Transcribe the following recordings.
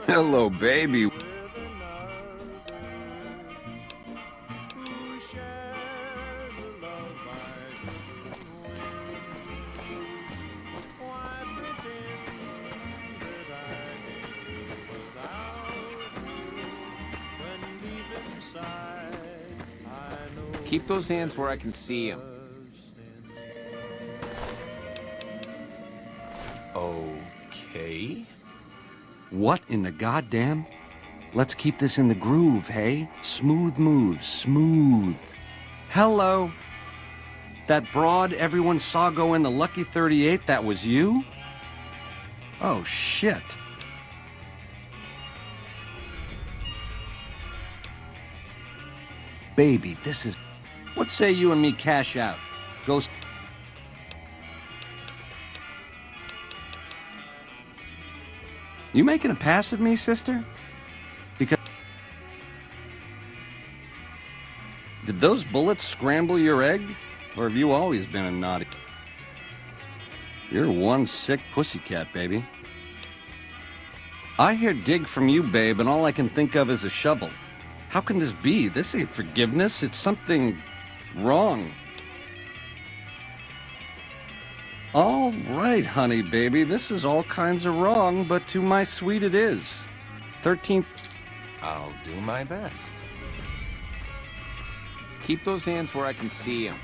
Hello, baby. Keep those hands where I can see them. Okay. What in the goddamn? Let's keep this in the groove, hey? Smooth moves, smooth. Hello? That broad everyone saw go in the Lucky 38, that was you? Oh, shit. Baby, this is... What say you and me cash out? Ghost... You making a pass at me, sister? Because... Did those bullets scramble your egg? Or have you always been a naughty... You're one sick pussycat, baby. I hear dig from you, babe, and all I can think of is a shovel. How can this be? This ain't forgiveness. It's something wrong. All right, honey, baby. This is all kinds of wrong, but to my sweet it is. 13th... I'll do my best. Keep those hands where I can see them.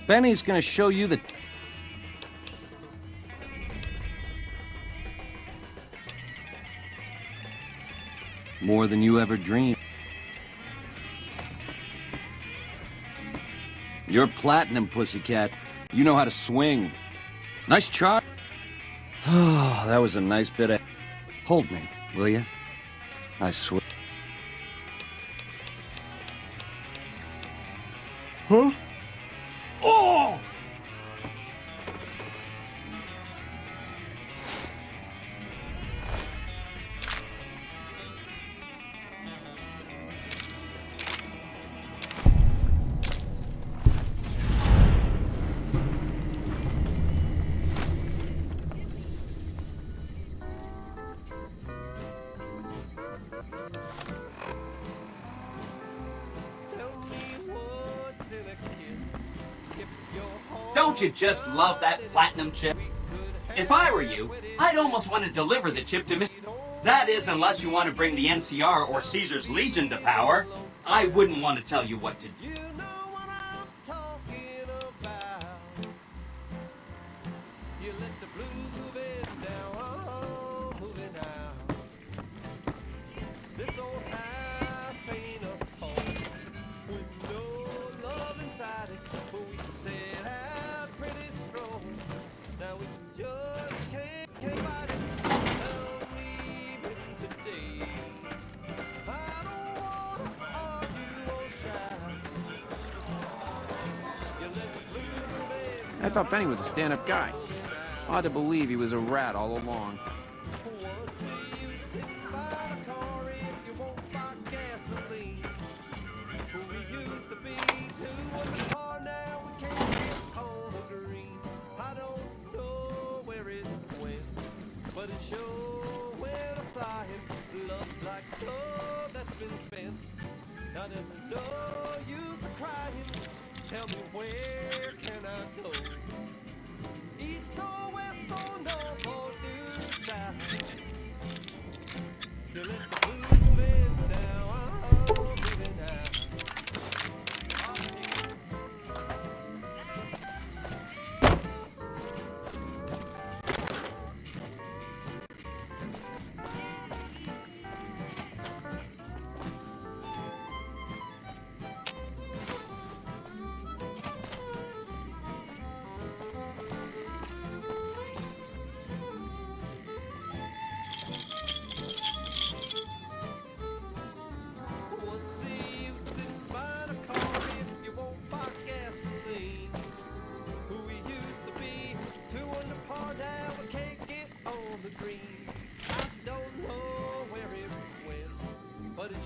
Benny's gonna show you the... More than you ever dreamed. You're platinum, pussycat. You know how to swing. Nice try. Oh, that was a nice bit of... Hold me, will you? I swear. Huh? Oh! Don't you just love that platinum chip? If I were you, I'd almost want to deliver the chip to Mr. That is, unless you want to bring the NCR or Caesar's Legion to power. I wouldn't want to tell you what to do. I thought Benny was a stand-up guy. Hard to believe he was a rat all along. Tell me where can I go? East or west or north or due south? You let the blues move in now, I'm moving out.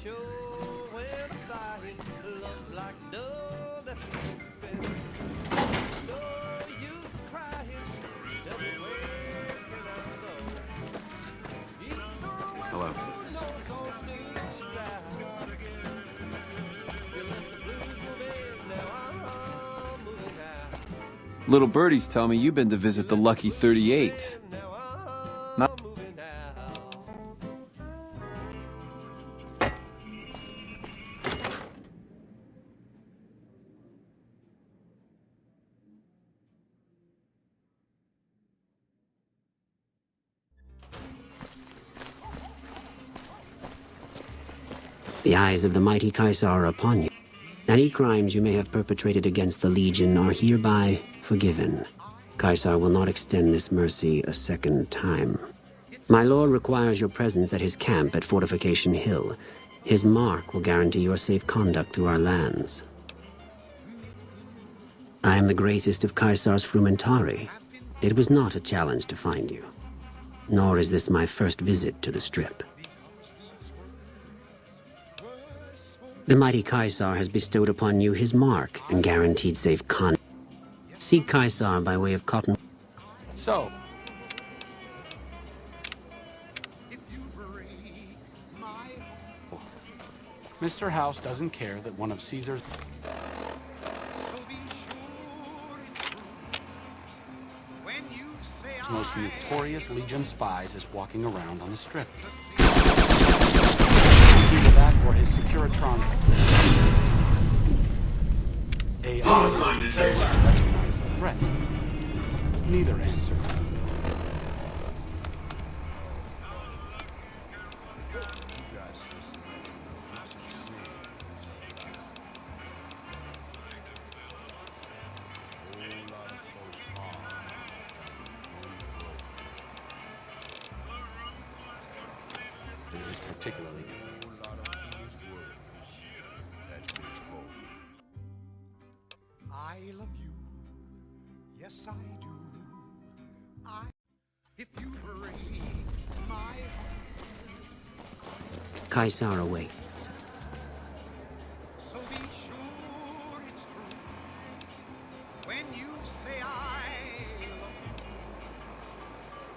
shore when I'm flying. Love's like a dove that's spinning. No use crying. Tell me where can I go? East or west Hello. or north or blue side. You let the blues move in, now I'm moving out. Little birdies tell me you've been to visit the Lucky 38. Now I'm Not- moving out. The eyes of the mighty Caesar are upon you. Any crimes you may have perpetrated against the Legion are hereby forgiven. Caesar will not extend this mercy a second time. My lord requires your presence at his camp at Fortification Hill. His mark will guarantee your safe conduct through our lands. I am the greatest of Caesar's Frumentari. It was not a challenge to find you. Nor is this my first visit to the Strip. The mighty Caesar has bestowed upon you his mark and guaranteed safe conduct. Seek Caesar by way of Cotton. So, Mr. House doesn't care that one of Caesar's most notorious Legion spies is walking around on the Strip. Either that or his Securitrons AI recognize the threat. Neither answered. It is particularly I love you, yes I do. If you break my heart, Caesar awaits. so be sure it's true. When you say I love you,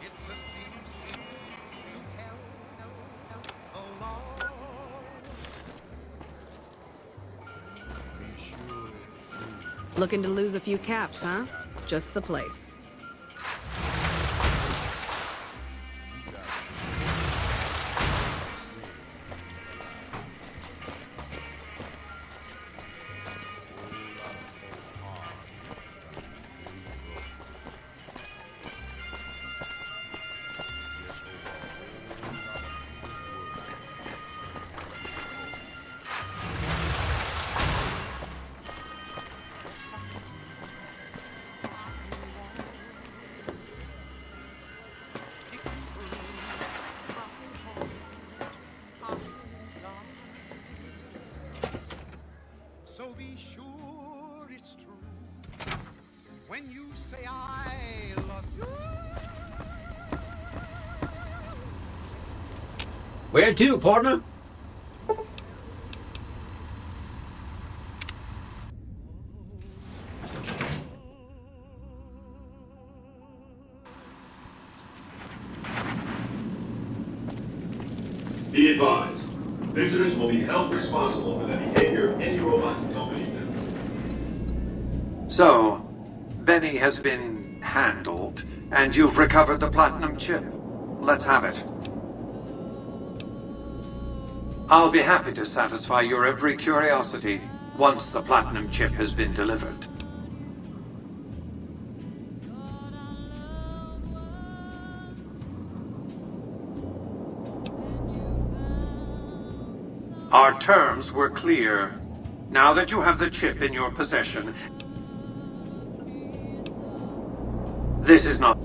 it's a sin to tell alone. Be sure it's true. Looking to lose a few caps, huh? Just the place. So be sure it's true when you say I love you. Where to, partner? Be advised, visitors will be held responsible for the behavior of any robots accompanying them. So, Benny has been handled, and you've recovered the platinum chip. Let's have it. I'll be happy to satisfy your every curiosity once the platinum chip has been delivered. Our terms were clear. Now that you have the chip in your possession, this is not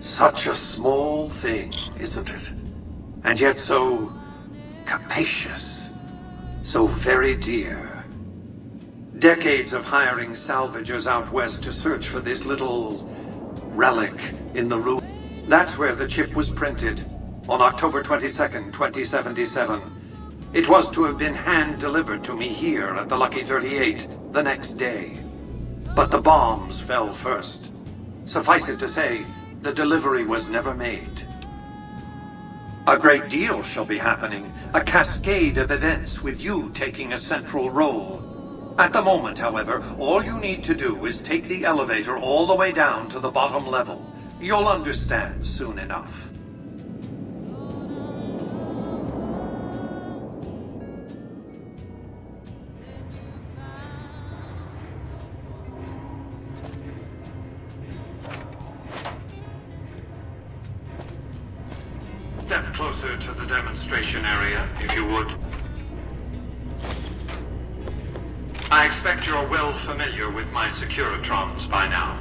such a small thing, isn't it? And yet so capacious, so very dear. Decades of hiring salvagers out west to search for this little relic in the ruin. That's where the chip was printed. on October 22nd, 2077. It was to have been hand-delivered to me here at the Lucky 38 the next day. But the bombs fell first. Suffice it to say, the delivery was never made. A great deal shall be happening, a cascade of events with you taking a central role. At the moment, however, all you need to do is take the elevator all the way down to the bottom level. You'll understand soon enough. Step closer to the demonstration area, if you would. I expect you're well familiar with my Securitrons by now.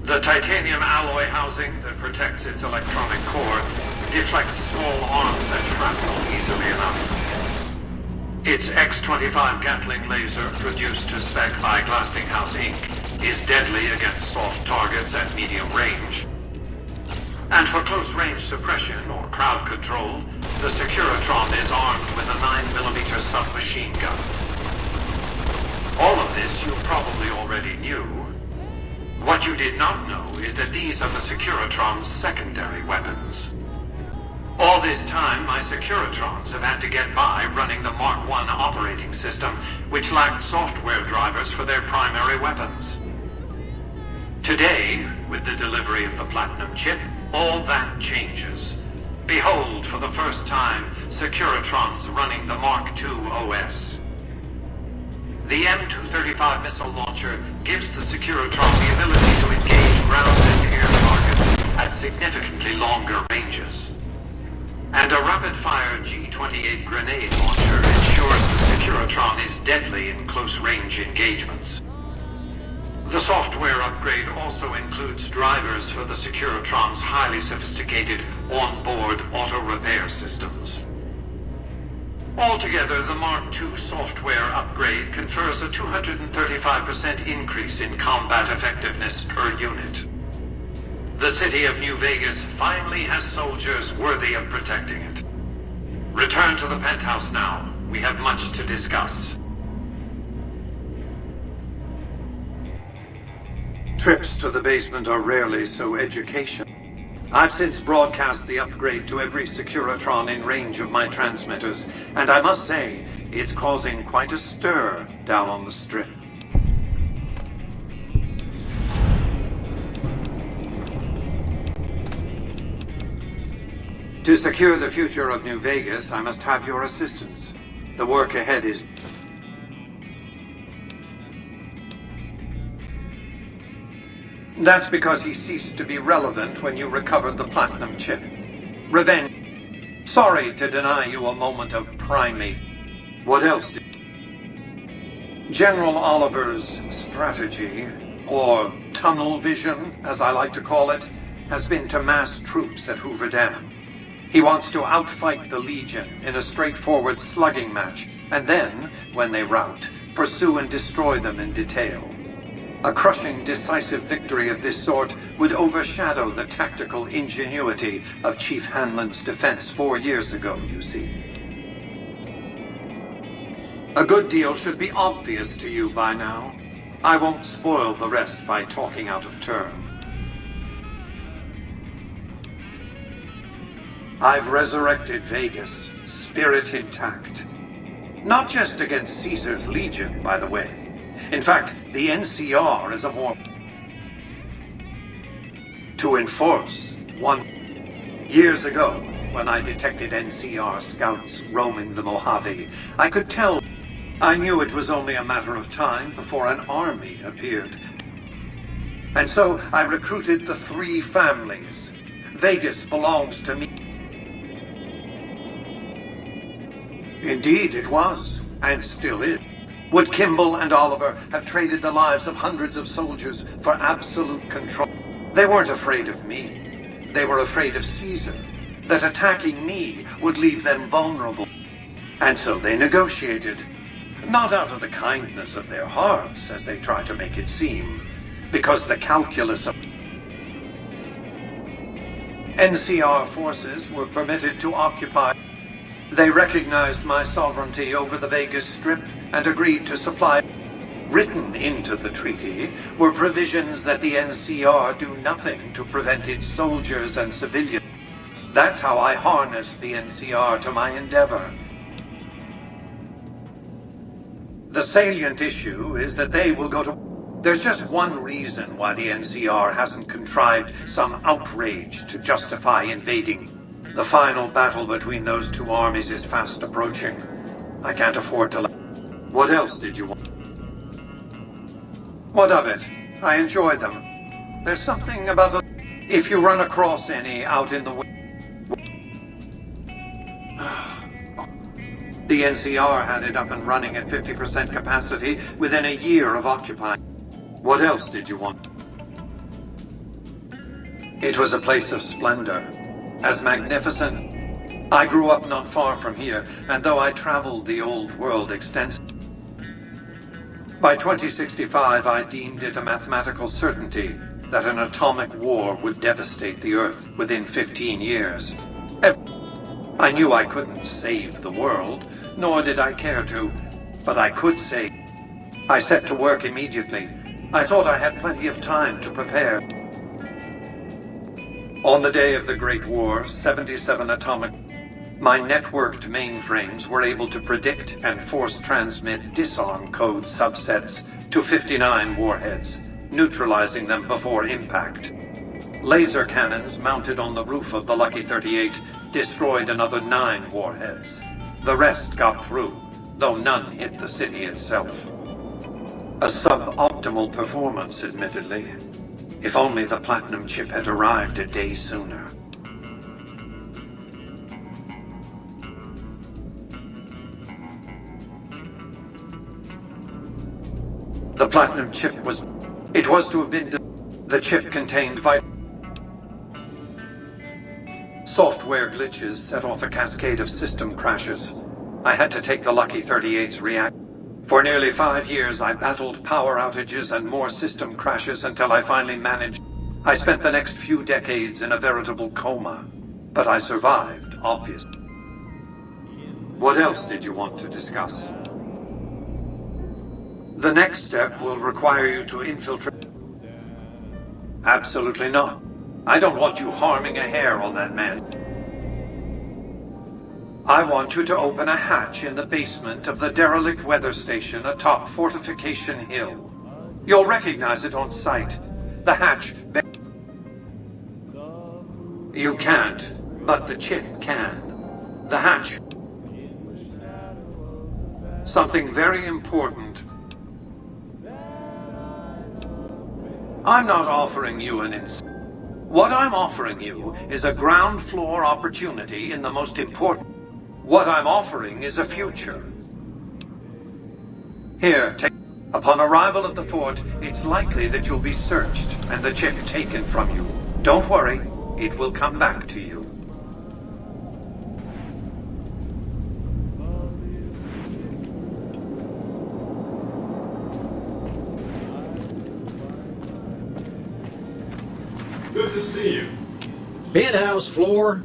The titanium alloy housing that protects its electronic core deflects small arms and shrapnel easily enough. Its X-25 Gatling laser, produced to spec by Glastinghouse Inc., is deadly against soft targets at medium range. And for close-range suppression or crowd control, the Securitron is armed with a 9mm submachine gun. All of this you probably already knew. What you did not know is that these are the Securitron's secondary weapons. All this time, my Securitrons have had to get by running the Mark I operating system, which lacked software drivers for their primary weapons. Today, with the delivery of the Platinum chip, all that changes. Behold, for the first time, Securitrons running the Mark II OS. The M235 missile launcher gives the Securitron the ability to engage ground and air targets at significantly longer ranges. And a rapid-fire G-28 grenade launcher ensures the Securitron is deadly in close-range engagements. The software upgrade also includes drivers for the Securitron's highly sophisticated on-board auto-repair systems. Altogether, the Mark II software upgrade confers a 235% increase in combat effectiveness per unit. The city of New Vegas finally has soldiers worthy of protecting it. Return to the penthouse now. We have much to discuss. Trips to the basement are rarely so educational. I've since broadcast the upgrade to every Securitron in range of my transmitters, and I must say, it's causing quite a stir down on the Strip. To secure the future of New Vegas, I must have your assistance. The work ahead is... That's because he ceased to be relevant when you recovered the Platinum chip. Revenge. Sorry to deny you a moment of primate. What else did... General Oliver's strategy, or tunnel vision, as I like to call it, has been to mass troops at Hoover Dam. He wants to outfight the Legion in a straightforward slugging match, and then, when they rout, pursue and destroy them in detail. A crushing, decisive victory of this sort would overshadow the tactical ingenuity of Chief Hanlon's defense 4 years ago, you see. A good deal should be obvious to you by now. I won't spoil the rest by talking out of turn. I've resurrected Vegas, spirit intact. Not just against Caesar's Legion, by the way. In fact, the NCR is a more... to enforce one... Years ago, when I detected NCR scouts roaming the Mojave, I could tell... I knew it was only a matter of time before an army appeared. And so I recruited the 3 families. Vegas belongs to me. Indeed, it was, and still is. Would Kimball and Oliver have traded the lives of hundreds of soldiers for absolute control? They weren't afraid of me. They were afraid of Caesar, that attacking me would leave them vulnerable. And so they negotiated, not out of the kindness of their hearts, as they try to make it seem, because the calculus of... NCR forces were permitted to occupy. They recognized my sovereignty over the Vegas Strip and agreed to supply. Written into the treaty were provisions that the NCR do nothing to prevent its soldiers and civilians. That's how I harness the NCR to my endeavor. The salient issue is that they will go to... There's just one reason why the NCR hasn't contrived some outrage to justify invading. The final battle between those two armies is fast approaching. I can't afford to let... What else did you want? What of it? I enjoy them. There's something about a... If you run across any out in the... The NCR had it up and running at 50% capacity within a year of occupying. What else did you want? It was a place of splendor. As magnificent. I grew up not far from here, and though I traveled the old world extensively, by 2065 I deemed it a mathematical certainty that an atomic war would devastate the Earth within 15 years. I knew I couldn't save the world, nor did I care to, but I could save. I set to work immediately. I thought I had plenty of time to prepare. On the day of the Great War, 77 atomic... My networked mainframes were able to predict and force transmit disarm code subsets to 59 warheads, neutralizing them before impact. Laser cannons mounted on the roof of the Lucky 38 destroyed another 9 warheads. The rest got through, though none hit the city itself. A suboptimal performance, admittedly. If only the Platinum chip had arrived a day sooner. The Platinum chip was... It was to have been... The chip contained software glitches set off a cascade of system crashes. I had to take the Lucky 38's reactor. For nearly 5 years, I battled power outages and more system crashes until I finally managed. I spent the next few decades in a veritable coma, but I survived, obviously. What else did you want to discuss? The next step will require you to infiltrate... Absolutely not. I don't want you harming a hair on that man. I want you to open a hatch in the basement of the derelict weather station atop Fortification Hill. You'll recognize it on sight. The hatch... You can't, but the chip can. The hatch... Something very important. I'm not offering you an What I'm offering you is a ground floor opportunity in the most important... What I'm offering is a future. Here, take... Upon arrival at the fort, it's likely that you'll be searched and the chip taken from you. Don't worry, it will come back to you. Good to see you. Penthouse floor.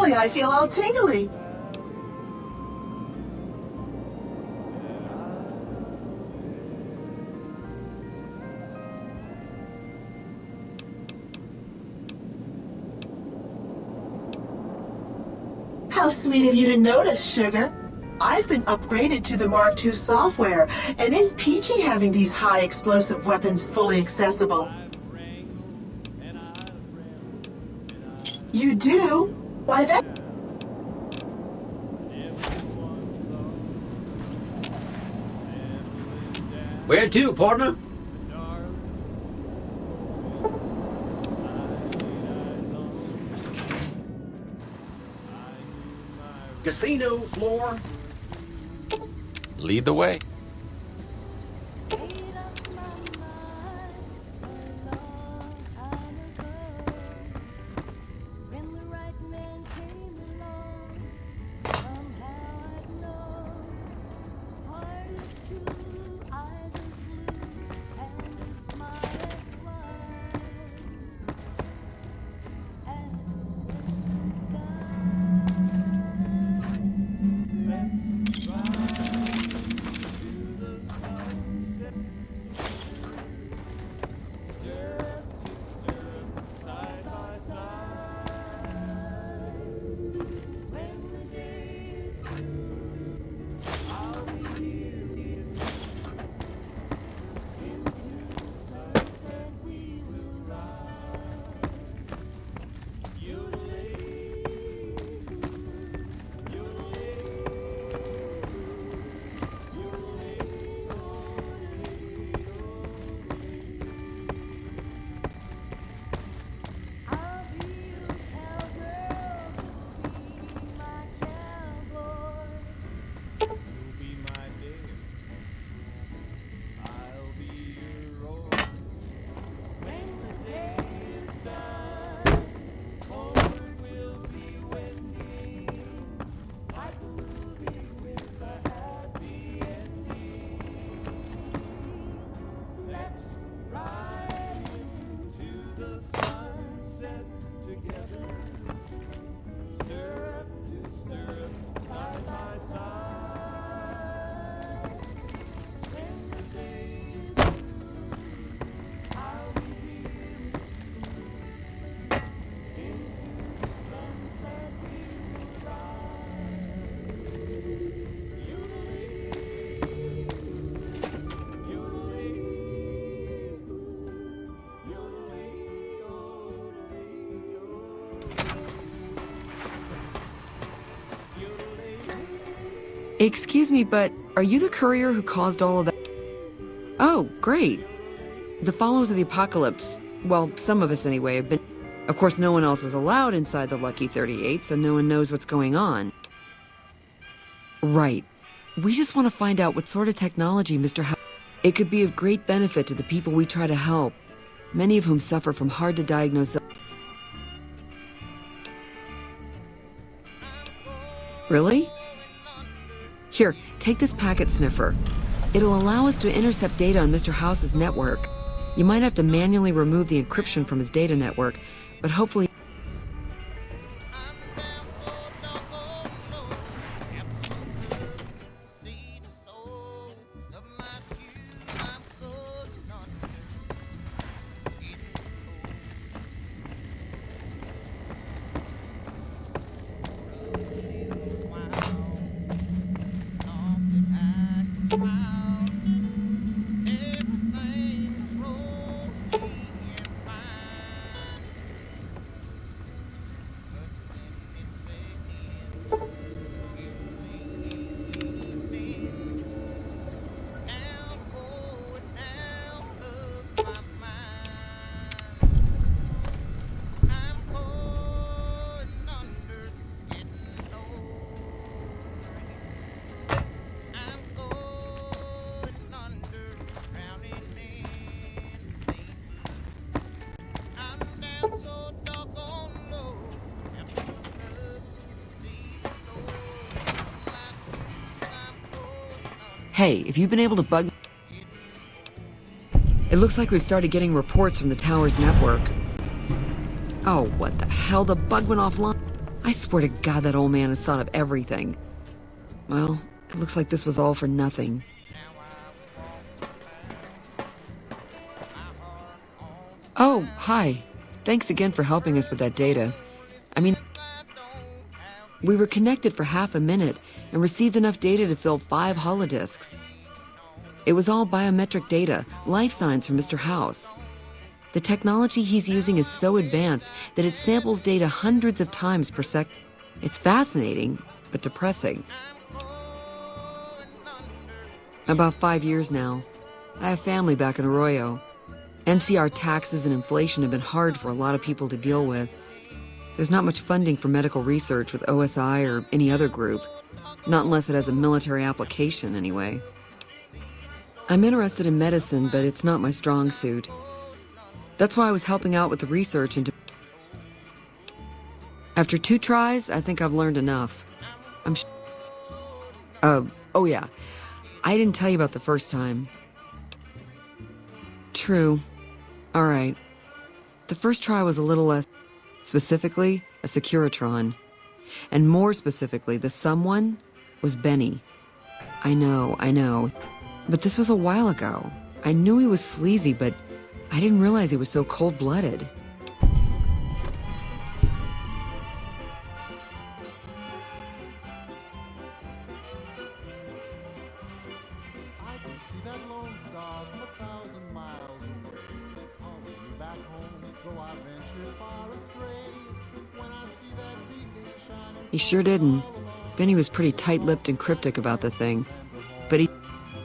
Suddenly I feel all tingly. How sweet of you to notice, Sugar. I've been upgraded to the Mark II software, and it's peachy having these high explosive weapons fully accessible. You do? Why that? Where to, partner? Casino floor. Lead the way. Excuse me, but are you the courier who caused all of that? Oh, great. The followers of the apocalypse, well, some of us anyway, have been... Of course, no one else is allowed inside the Lucky 38, so no one knows what's going on. Right. We just want to find out what sort of technology Mr. House... It could be of great benefit to the people we try to help, many of whom suffer from hard-to-diagnose... Really? Here, take this packet sniffer. It'll allow us to intercept data on Mr. House's network. You might have to manually remove the encryption from his data network, but hopefully... Hey, if you've been able to bug... It looks like we've started getting reports from the tower's network. Oh, what the hell? The bug went offline. I swear to God that old man has thought of everything. Well, it looks like this was all for nothing. Oh, hi. Thanks again for helping us with that data. I mean, we were connected for half a minute and received enough data to fill 5 holodisks. It was all biometric data, life signs from Mr. House. The technology he's using is so advanced that it samples data hundreds of times per sec. It's fascinating, but depressing. About 5 years now. I have family back in Arroyo. NCR taxes and inflation have been hard for a lot of people to deal with. There's not much funding for medical research with OSI or any other group. Not unless it has a military application, anyway. I'm interested in medicine, but it's not my strong suit. That's why I was helping out with the research into... After 2 tries, I think I've learned enough. Oh yeah. I didn't tell you about the first time. True. All right. The first try was a little less... Specifically, a Securitron. And more specifically, the someone was Benny. I know. But this was a while ago. I knew he was sleazy, but I didn't realize he was so cold-blooded. He sure didn't. Benny was pretty tight-lipped and cryptic about the thing. But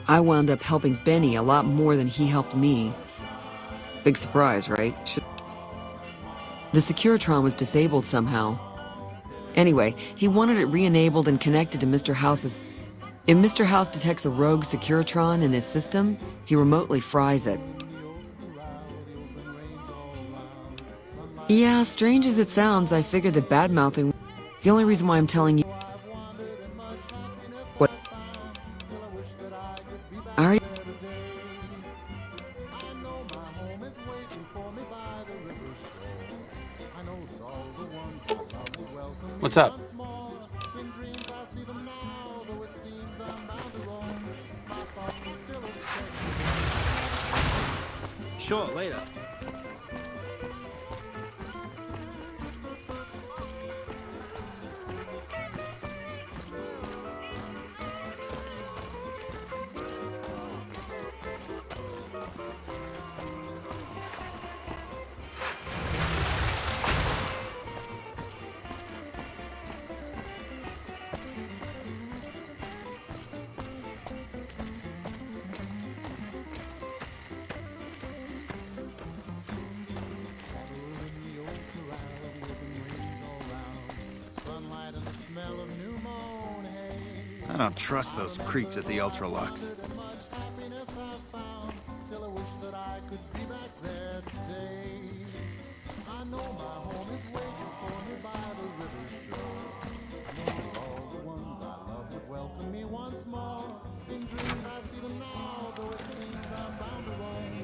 I wound up helping Benny a lot more than he helped me. Big surprise, right? The Securitron was disabled somehow. Anyway, he wanted it re-enabled and connected to Mr. House's... If Mr. House detects a rogue Securitron in his system, he remotely fries it. Yeah, strange as it sounds, I figured that bad-mouthing... The only reason why I'm telling you... What? I already... What's up? Sure, later. I don't trust those creeps at the Ultralux.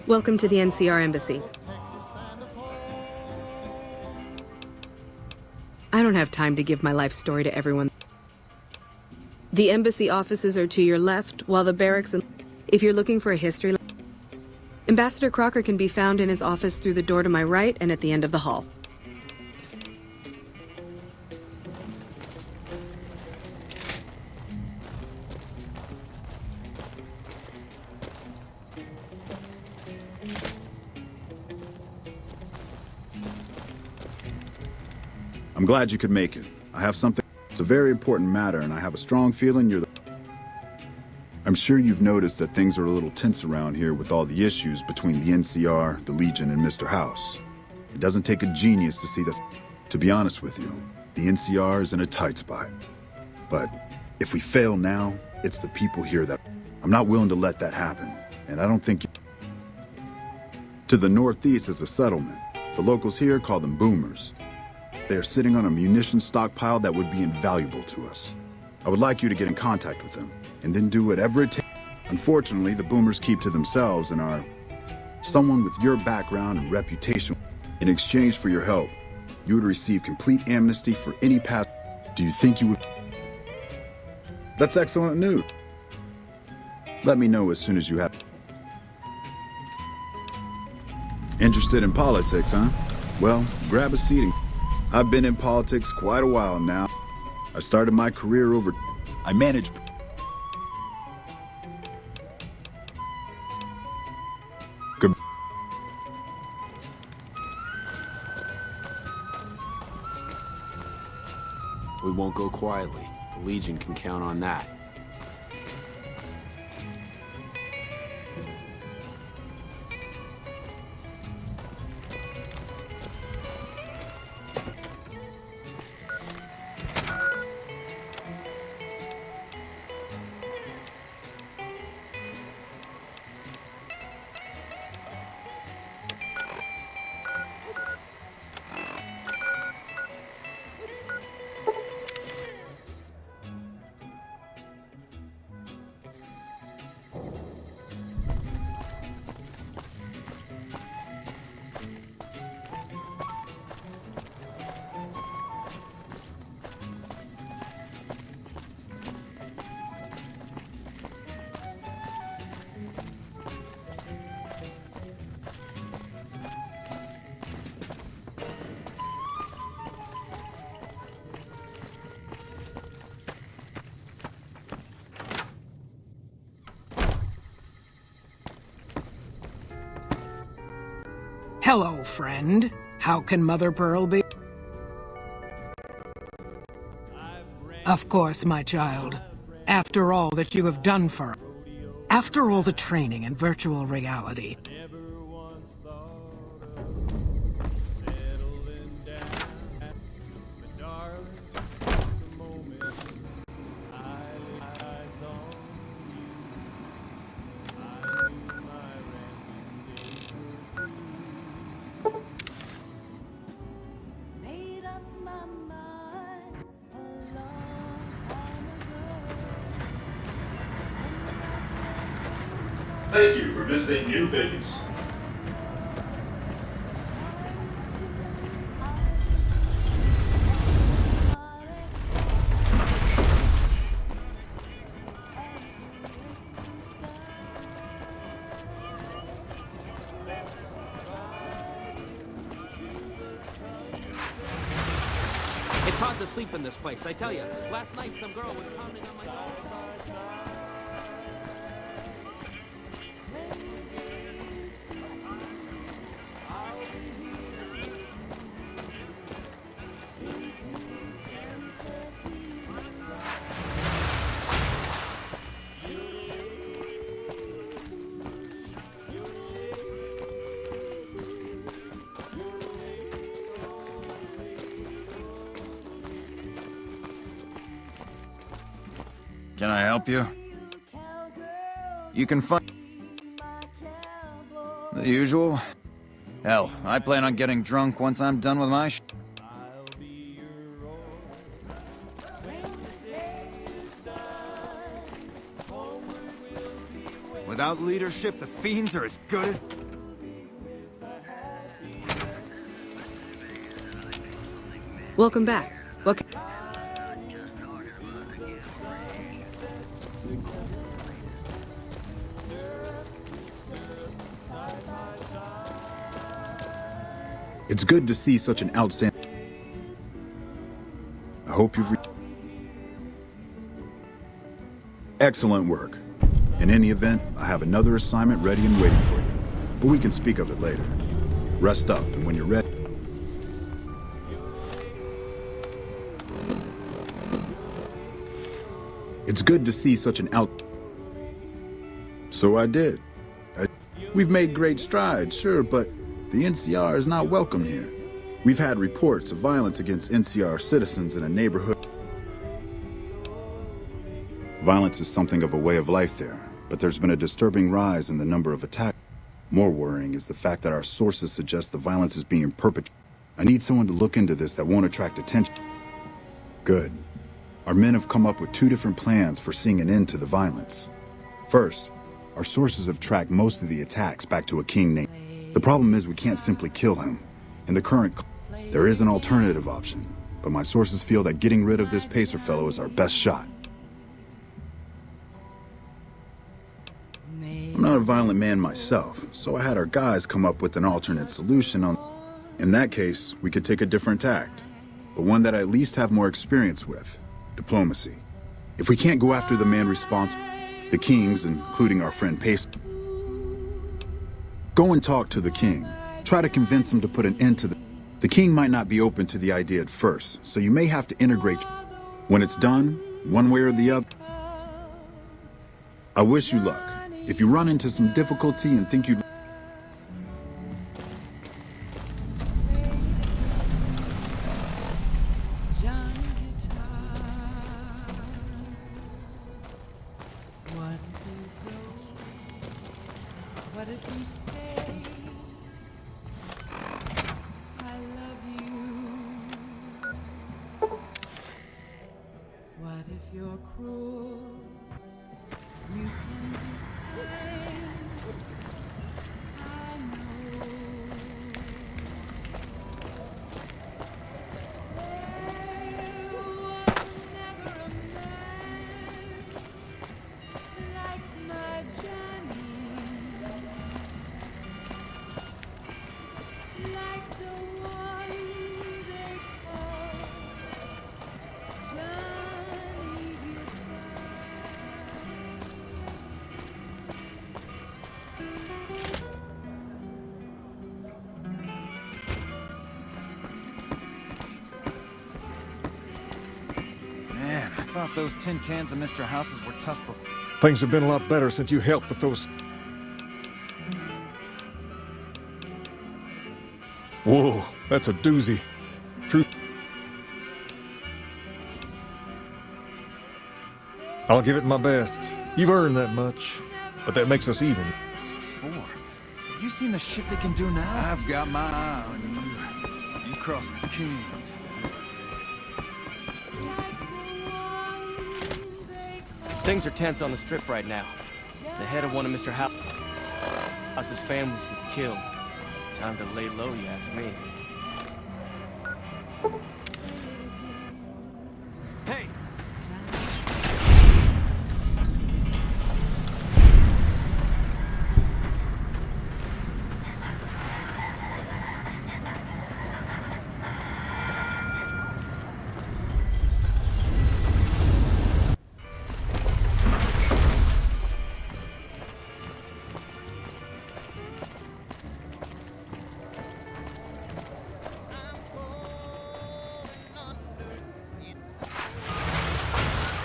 Welcome to the NCR Embassy. I don't have time to give my life story to everyone. The embassy offices are to your left, while the barracks and... If you're looking for a history... Ambassador Crocker can be found in his office through the door to my right and at the end of the hall. I'm glad you could make it. I have something... It's a very important matter, and I have a strong feeling you're the... I'm sure you've noticed that things are a little tense around here with all the issues between the NCR, the Legion, and Mr. House. It doesn't take a genius to see this. To be honest with you, the NCR is in a tight spot. But if we fail now, it's the people here that... I'm not willing to let that happen, and I don't think... To the northeast is a settlement. The locals here call them boomers. They are sitting on a munitions stockpile that would be invaluable to us. I would like you to get in contact with them, and then do whatever it takes. Unfortunately, the boomers keep to themselves and are someone with your background and reputation. In exchange for your help, you would receive complete amnesty for any past. Do you think you would? That's excellent news. Let me know as soon as you have. Interested in politics, huh? Well, grab a seat. I've been in politics quite a while now. I started my career over. I managed. Good. We won't go quietly. The Legion can count on that. Hello, friend. How can Mother Pearl be? Of course, my child. After all that you have done for us. After all the training in virtual reality. Thank you for visiting New Vegas. It's hard to sleep in this place, I tell you. Last night some girl was pounding on my door. Can I help you? You can find the usual. Hell, I plan on getting drunk once I'm done with my Without leadership, the fiends are as good as... Welcome back. What can... It's good to see such an outstanding. I hope you've. Excellent work. In any event, I have another assignment ready and waiting for you, but we can speak of it later. Rest up, and when you're ready. It's good to see such an out. So I did. We've made great strides, sure, but the NCR is not welcome here. We've had reports of violence against NCR citizens in a neighborhood. Violence is something of a way of life there, but there's been a disturbing rise in the number of attacks. More worrying is the fact that our sources suggest the violence is being perpetrated. I need someone to look into this that won't attract attention. Good. Our men have come up with 2 different plans for seeing an end to the violence. First, our sources have tracked most of the attacks back to a king named. The problem is we can't simply kill him. In the current, There is an alternative option, but my sources feel that getting rid of this Pacer fellow is our best shot. I'm not a violent man myself, so I had our guys come up with an alternate solution on... In that case, we could take a different tact, but one that I at least have more experience with. Diplomacy. If we can't go after the man responsible, the kings, including our friend Pacer, go and talk to the king. Try to convince him to put an end to the... The king might not be open to the idea at first, so you may have to integrate. When it's done, one way or the other... I wish you luck. If you run into some difficulty and think you'd... What if you stay? I love you. What if you're cruel? You can be kind. I know. There was never a man like my Johnny. Like the one they call Johnny Guitar. Man, I thought those tin cans of Mr. House's were tough before. Things have been a lot better since you helped with those... Whoa, that's a doozy. Truth. I'll give it my best. You've earned that much, but that makes us even. Have you seen the shit they can do now? I've got my eye on you. You crossed the kings. Things are tense on the strip right now. The head of one of Mr. House's families was killed. Time to lay low, you ask me. Hey!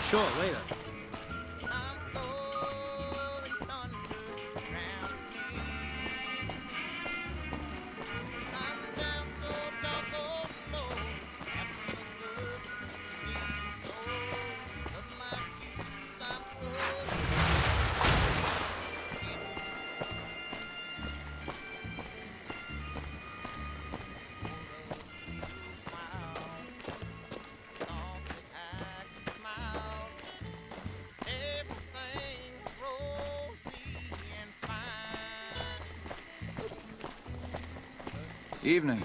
Sure, later. Evening.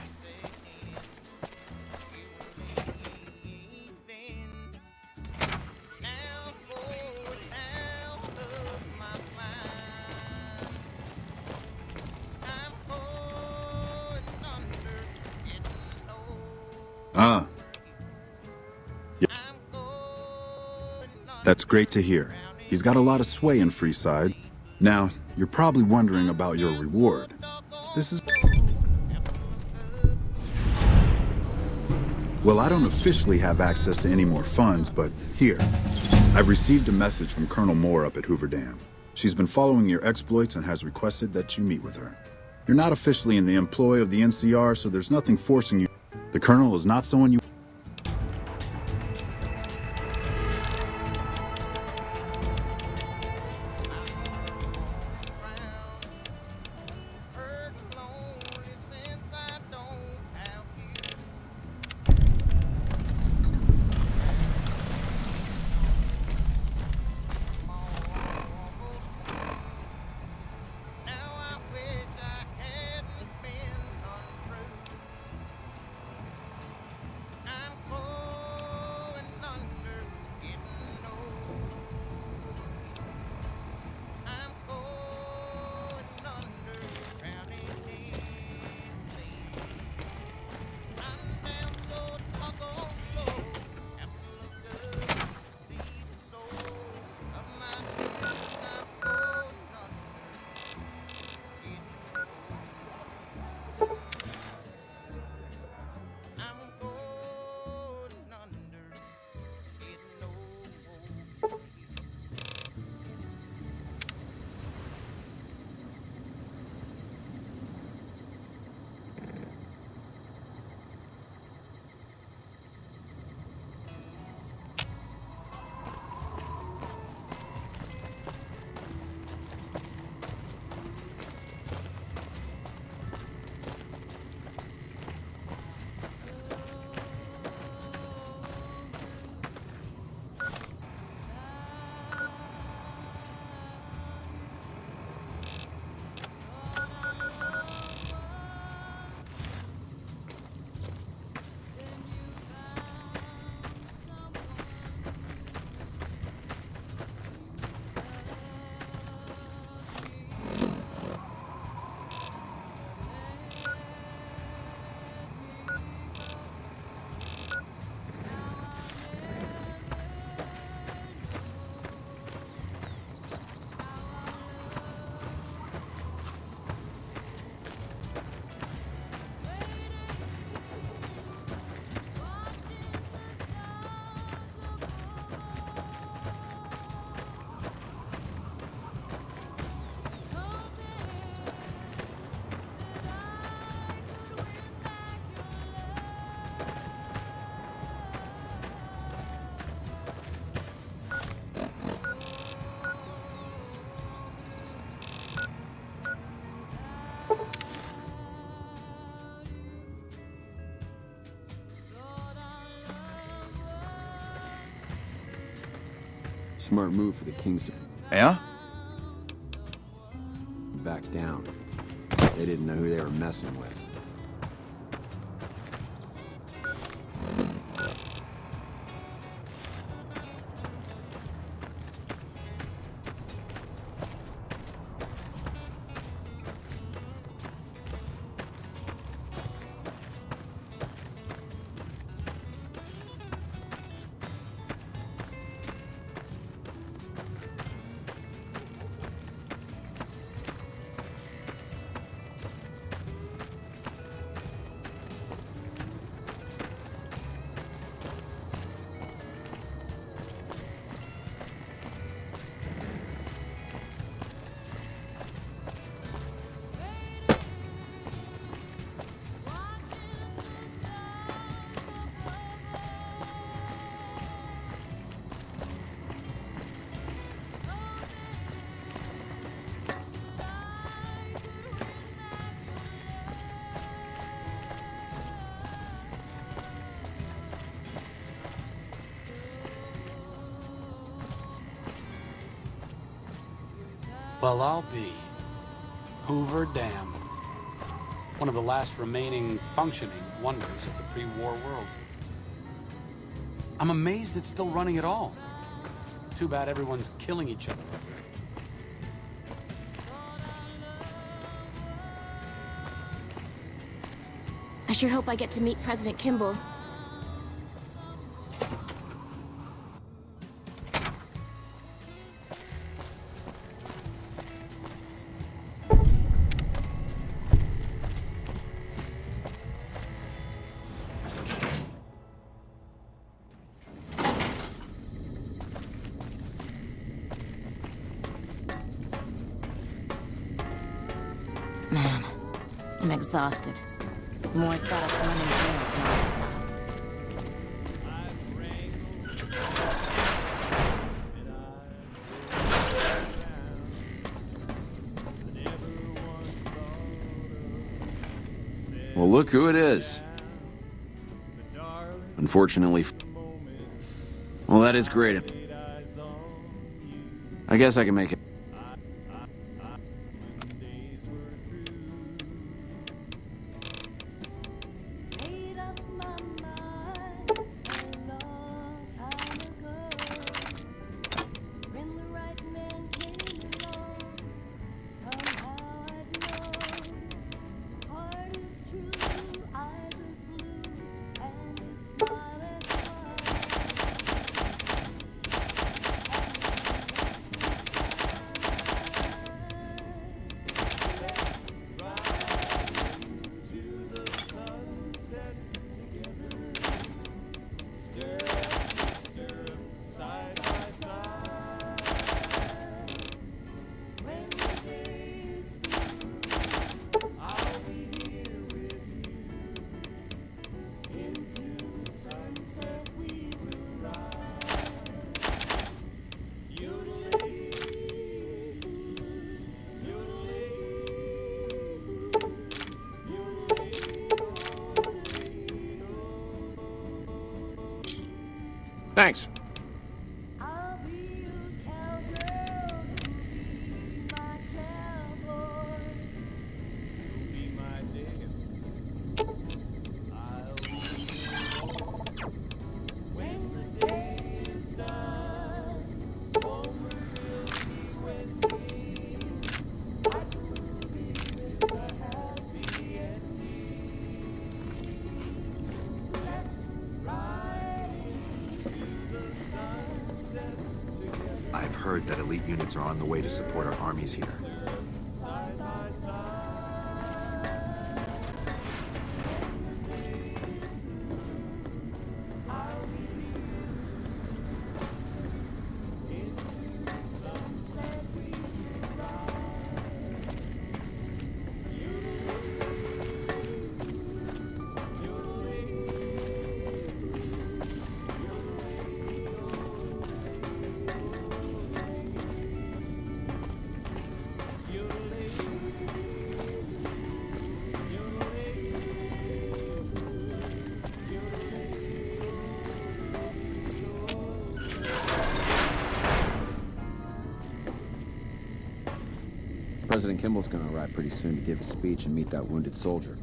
Ah. Yeah. That's great to hear. He's got a lot of sway in Freeside. Now, you're probably wondering about your reward. This is... Well, I don't officially have access to any more funds, but here. I've received a message from Colonel Moore up at Hoover Dam. She's been following your exploits and has requested that you meet with her. You're not officially in the employ of the NCR, so there's nothing forcing you. The Colonel is not someone you... Smart move for the Kings to Yeah? back down. They didn't know who they were messing with. Well, I'll be Hoover Dam, one of the last remaining functioning wonders of the pre-war world. I'm amazed it's still running at all. Too bad everyone's killing each other. I sure hope I get to meet President Kimball. Man, I'm exhausted. Moore's got us running drills nonstop. Well, look who it is. Unfortunately. Well, that is great. I guess I can make it. Thanks. I've heard that elite units are on the way to support our armies here. President Kimball's gonna arrive pretty soon to give a speech and meet that wounded soldier.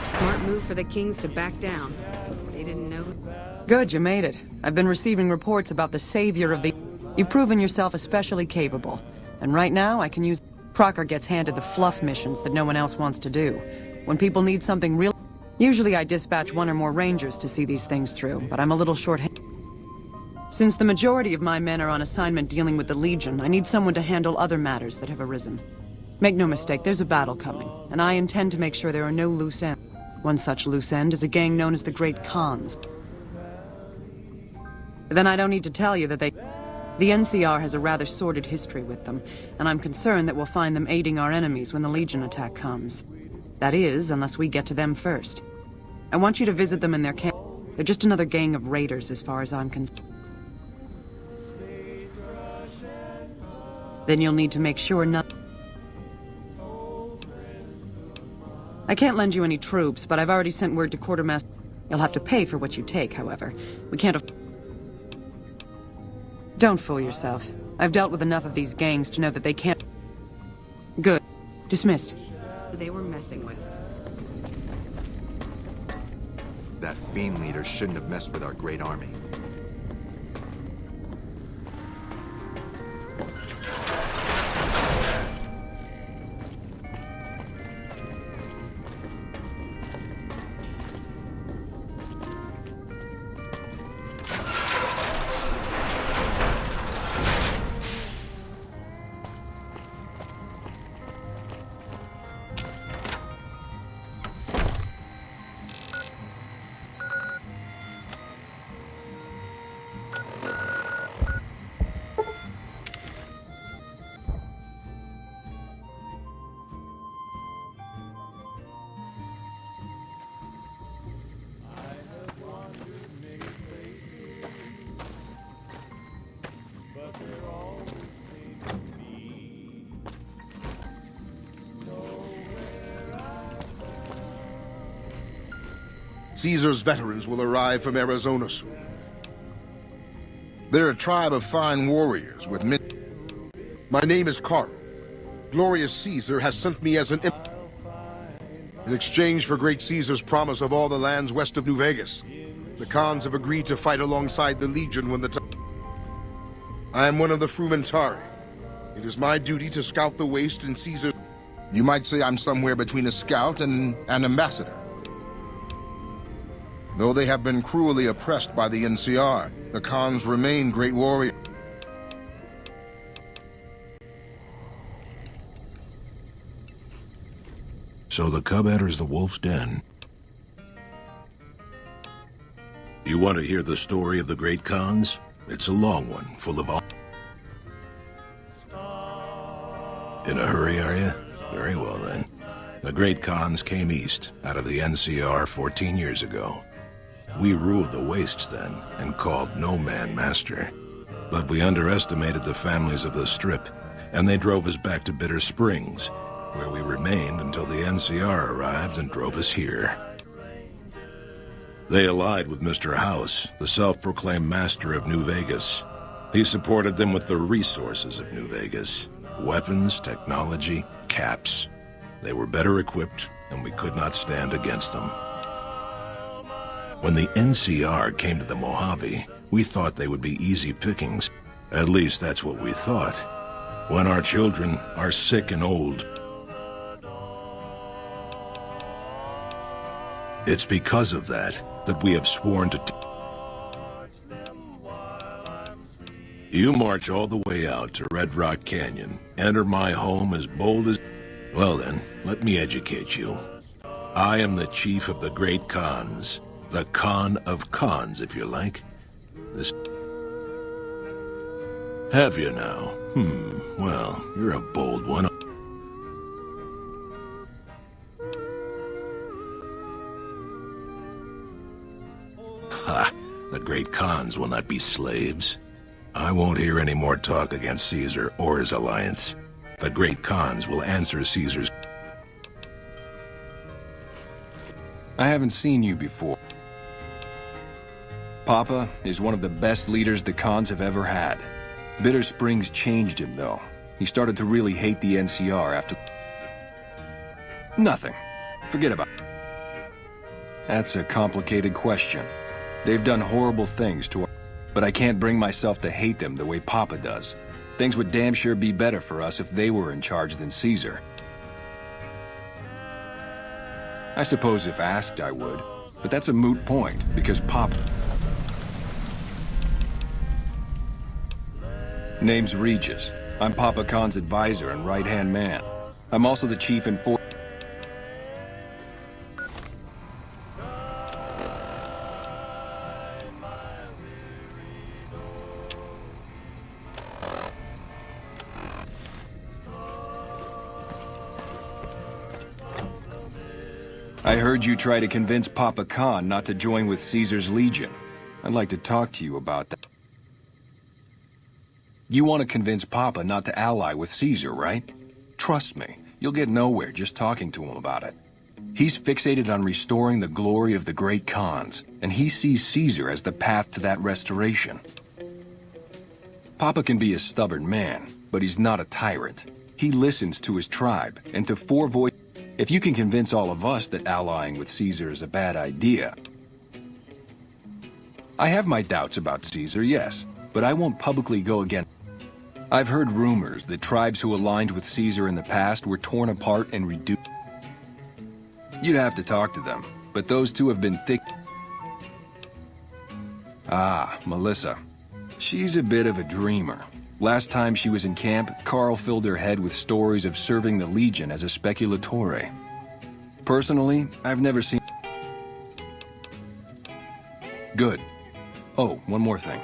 Smart move for the Kings to back down. They didn't know. Good, you made it. I've been receiving reports about the savior of the... You've proven yourself especially capable. And right now, I can use... Crocker gets handed the fluff missions that no one else wants to do. When people need something real... Usually I dispatch one or more rangers to see these things through, but I'm a little short-handed. Since the majority of my men are on assignment dealing with the Legion, I need someone to handle other matters that have arisen. Make no mistake, there's a battle coming, and I intend to make sure there are no loose ends. One such loose end is a gang known as the Great Khans. Then I don't need to tell you that the NCR has a rather sordid history with them, and I'm concerned that we'll find them aiding our enemies when the Legion attack comes. That is, unless we get to them first. I want you to visit them in their camp. They're just another gang of raiders as far as I'm concerned. Then you'll need to make sure nothing... I can't lend you any troops, but I've already sent word to Quartermaster. You'll have to pay for what you take, however. We can't... Don't fool yourself. I've dealt with enough of these gangs to know that they can't... Good. Dismissed. They were messing with. That fiend leader shouldn't have messed with our great army. Caesar's veterans will arrive from Arizona soon. They're a tribe of fine warriors with men. My name is Carl. Glorious Caesar has sent me as an in exchange for great Caesar's promise of all the lands west of New Vegas. The Khans have agreed to fight alongside the Legion when the time... I am one of the Frumentari. It is my duty to scout the waste in Caesar. You might say I'm somewhere between a scout and an ambassador. Though they have been cruelly oppressed by the NCR, the Khans remain great warriors. So the cub enters the wolf's den. You want to hear the story of the Great Khans? It's a long one, full of... In a hurry, are you? Very well, then. The Great Khans came east, out of the NCR 14 years ago. We ruled the wastes then, and called no man master. But we underestimated the families of the Strip, and they drove us back to Bitter Springs, where we remained until the NCR arrived and drove us here. They allied with Mr. House, the self-proclaimed master of New Vegas. He supported them with the resources of New Vegas. Weapons, technology, caps. They were better equipped, and we could not stand against them. When the NCR came to the Mojave, we thought they would be easy pickings. At least that's what we thought. When our children are sick and old, it's because of that we have sworn to... You march all the way out to Red Rock Canyon, enter my home as bold as... Well then, let me educate you. I am the chief of the Great Khans. The Khan of Khans, if you like. This... Have you now? Well, you're a bold one. Ha! The Great Khans will not be slaves. I won't hear any more talk against Caesar or his alliance. The Great Khans will answer Caesar's... I haven't seen you before. Papa is one of the best leaders the Khans have ever had. Bitter Springs changed him, though. He started to really hate the NCR after... Nothing. Forget about it. That's a complicated question. They've done horrible things to... But I can't bring myself to hate them the way Papa does. Things would damn sure be better for us if they were in charge than Caesar. I suppose if asked, I would. But that's a moot point, because Papa... Name's Regis. I'm Papa Khan's advisor and right-hand man. I'm also the chief enforcer. I heard you try to convince Papa Khan not to join with Caesar's Legion. I'd like to talk to you about that. You want to convince Papa not to ally with Caesar, right? Trust me, you'll get nowhere just talking to him about it. He's fixated on restoring the glory of the great Khans, and he sees Caesar as the path to that restoration. Papa can be a stubborn man, but he's not a tyrant. He listens to his tribe, and to four voices. If you can convince all of us that allying with Caesar is a bad idea... I have my doubts about Caesar, yes, but I won't publicly go against... I've heard rumors that tribes who aligned with Caesar in the past were torn apart and reduced. You'd have to talk to them, but those two have been thick... Ah, Melissa. She's a bit of a dreamer. Last time she was in camp, Carl filled her head with stories of serving the Legion as a speculatore. Personally, I've never seen... Good. Oh, one more thing.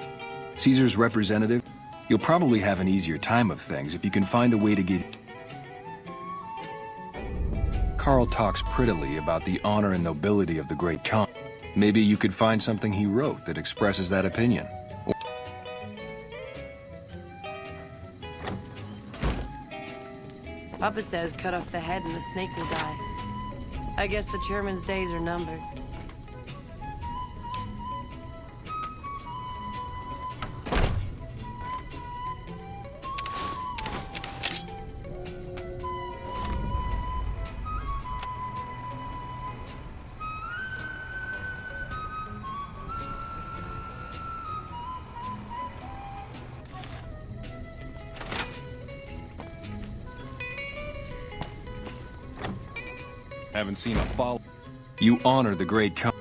Caesar's representative, you'll probably have an easier time of things if you can find a way to get... Carl talks prettily about the honor and nobility of the great Khan. Maybe you could find something he wrote that expresses that opinion. Papa says cut off the head and the snake will die. I guess the chairman's days are numbered. Haven't seen a follow. You honor the great Khan.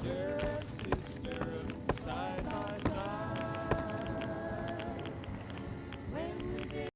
girl.